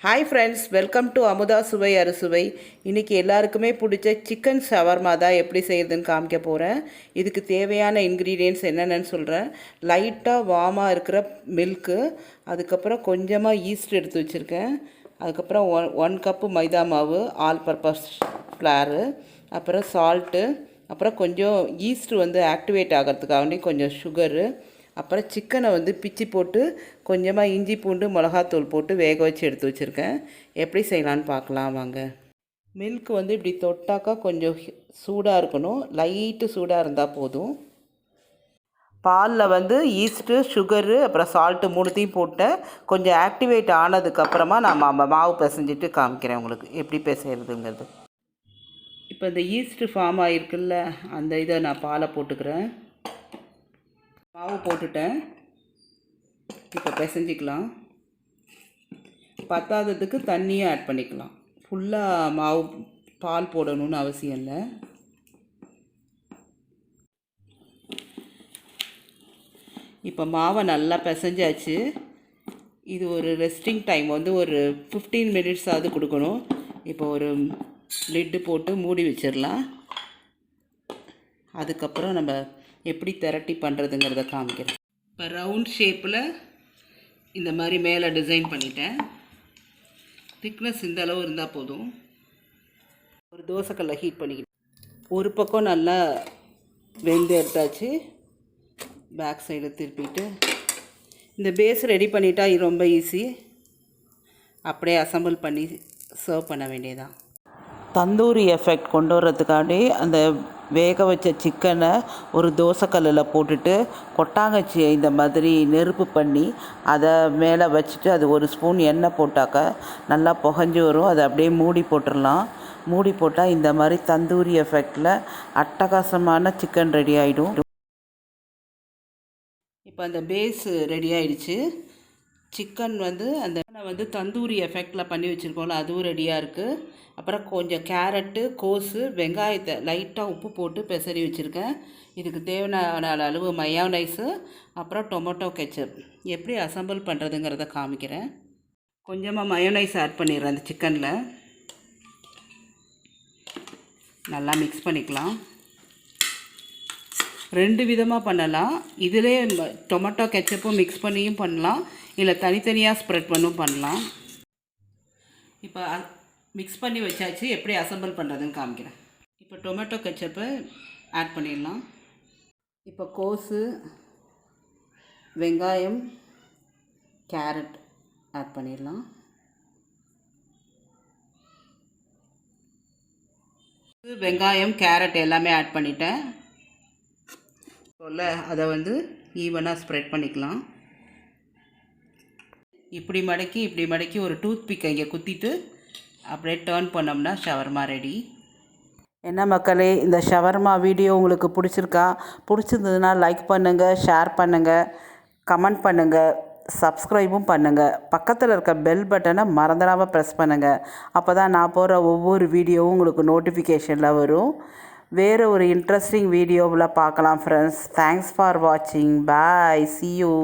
Hi friends, welcome to Amudha சுவை அறுசுவை. இன்றைக்கி எல்லாருக்குமே பிடிச்ச சிக்கன் ஷவர்மா தான் எப்படி செய்கிறதுன்னு காமிக்க போகிறேன். இதுக்கு தேவையான இன்க்ரீடியன்ட்ஸ் என்னென்னு சொல்கிறேன். லைட்டாக வார்மாக இருக்கிற மில்க்கு, அதுக்கப்புறம் கொஞ்சமாக ஈஸ்ட் எடுத்து வச்சுருக்கேன், அதுக்கப்புறம் ஒன் கப்பு மைதா மாவு, ஆல் பர்பஸ் ஃப்ளாரு, அப்புறம் சால்ட்டு, அப்புறம் கொஞ்சம் ஈஸ்ட் ஆக்டிவேட் ஆகிறதுக்காக கொஞ்சம் சுகரு, அப்புறம் சிக்கனை பிச்சு போட்டு கொஞ்சமாக இஞ்சி பூண்டு மிளகாத்தூள் போட்டு வேக வச்சு எடுத்து வச்சுருக்கேன். எப்படி செய்யலான்னு பார்க்கலாம் வாங்க. மில்க் இப்படி தொட்டாக்கா கொஞ்சம் சூடாக இருக்கணும், லைட்டு சூடாக இருந்தால் போதும். பாலில் ஈஸ்ட்டு, சுகரு, அப்புறம் சால்ட்டு மூணுத்தையும் போட்டு கொஞ்சம் ஆக்டிவேட் ஆனதுக்கப்புறமா நான் மாவு பிசைஞ்சிட்டு காமிக்கிறேன் உங்களுக்கு எப்படி பிசைகிறதுங்கிறது. இப்போ இந்த ஈஸ்ட்டு ஃபார்ம் ஆகிருக்குல்ல, அந்த இதை நான் பாலை போட்டுக்கிறேன். மாவு போட்டுட்டேன். இப்போ பிசைஞ்சிக்கலாம். பத்தாததுக்கு தண்ணியும் ஆட் பண்ணிக்கலாம். ஃபுல்லாக மாவு பால் போடணும்னு அவசியம் இல்லை. இப்போ மாவை நல்லா பிசைஞ்சாச்சு. இது ஒரு ரெஸ்டிங் டைம் ஒரு 15 மினிட்ஸாவது கொடுக்கணும். இப்போ ஒரு லிட்டு போட்டு மூடி வச்சிடலாம். அதுக்கப்புறம் நம்ம எப்படி திரட்டி பண்ணுறதுங்கிறத காமிக்கிறேன். இப்போ ரவுண்ட் ஷேப்பில் இந்த மாதிரி மேலே டிசைன் பண்ணிட்டேன். திக்னஸ் இந்த அளவு இருந்தால் போதும். ஒரு தோசைக்கல்லை ஹீட் பண்ணிக்கிட்டேன். ஒரு பக்கம் நல்லா வெந்து எடுத்தாச்சு. பேக் சைடு திருப்பிட்டு இந்த பேஸ் ரெடி பண்ணிட்டா ரொம்ப ஈஸி. அப்படியே அசம்பிள் பண்ணி சர்வ் பண்ண வேண்டியதான். தந்தூரி எஃபெக்ட் கொண்டு வர்றதுக்காண்டி அந்த வேக வச்ச சிக்கனை ஒரு தோசைக்கல்லில் போட்டுட்டு கொட்டாங்கச்சியை இந்த மாதிரி நெருப்பு பண்ணி அதை மேலே வச்சுட்டு அது ஒரு ஸ்பூன் எண்ணெய் போட்டாக்க நல்லா புகஞ்சு வரும். அதை அப்படியே மூடி போட்டுடலாம். மூடி போட்டால் இந்த மாதிரி தந்தூரி எஃபெக்டில் அட்டகாசமான சிக்கன் ரெடி ஆகிடும். இப்போ அந்த பேஸ் ரெடி ஆகிடுச்சு. சிக்கன் அந்த தந்தூரி எஃபெக்டில் பண்ணி வச்சுருக்கோம்ல, அதுவும் ரெடியாக இருக்குது. அப்புறம் கொஞ்சம் கேரட்டு, கோஸு, வெங்காயத்தை லைட்டாக உப்பு போட்டு பெசரி வச்சுருக்கேன். இதுக்கு தேவையான அளவு மயோனைஸு, அப்புறம் டொமோட்டோ கெச்சப். எப்படி அசம்பிள் பண்ணுறதுங்கிறத காமிக்கிறேன். கொஞ்சமாக மயோனைஸ் ஆட் பண்ணிடுறேன் அந்த சிக்கனில். நல்லா மிக்ஸ் பண்ணிக்கலாம். 2 விதமாக பண்ணலாம். இதிலே டொமேட்டோ கெச்சப்பும் மிக்ஸ் பண்ணியும் பண்ணலாம், இல்லை தனித்தனியாக ஸ்ப்ரெட் பண்ணும் பண்ணலாம். இப்போ மிக்ஸ் பண்ணி வச்சாச்சு. எப்படி அசம்பிள் பண்ணுறதுன்னு காமிக்கிறேன். இப்போ டொமேட்டோ கெச்சப்பை ஆட் பண்ணிடலாம். இப்போ கோஸு, வெங்காயம், கேரட் ஆட் பண்ணிடலாம். வெங்காயம், கேரட் எல்லாமே ஆட் பண்ணிட்டேன். அதை ஈவனாக ஸ்ப்ரெட் பண்ணிக்கலாம். இப்படி மடக்கி ஒரு டூத் பிக்கை இங்கே குத்திட்டு அப்படியே டர்ன் பண்ணோம்னா ஷவர்மா ரெடி. என்ன மக்களே, இந்த ஷவர்மா வீடியோ உங்களுக்கு பிடிச்சிருந்ததுன்னா லைக் பண்ணுங்கள், ஷேர் பண்ணுங்கள், கமெண்ட் பண்ணுங்கள், சப்ஸ்கிரைபும் பண்ணுங்கள். பக்கத்தில் இருக்க பெல் பட்டனை மறந்துடாமல் ப்ரெஸ் பண்ணுங்கள். அப்போ தான் நான் போகிற ஒவ்வொரு வீடியோவும் உங்களுக்கு நோட்டிஃபிகேஷனில் வரும். வேறு ஒரு இன்ட்ரெஸ்டிங் வீடியோவில் பார்க்கலாம் ஃப்ரெண்ட்ஸ். தேங்க்ஸ் ஃபார் வாட்சிங். பாய், see you.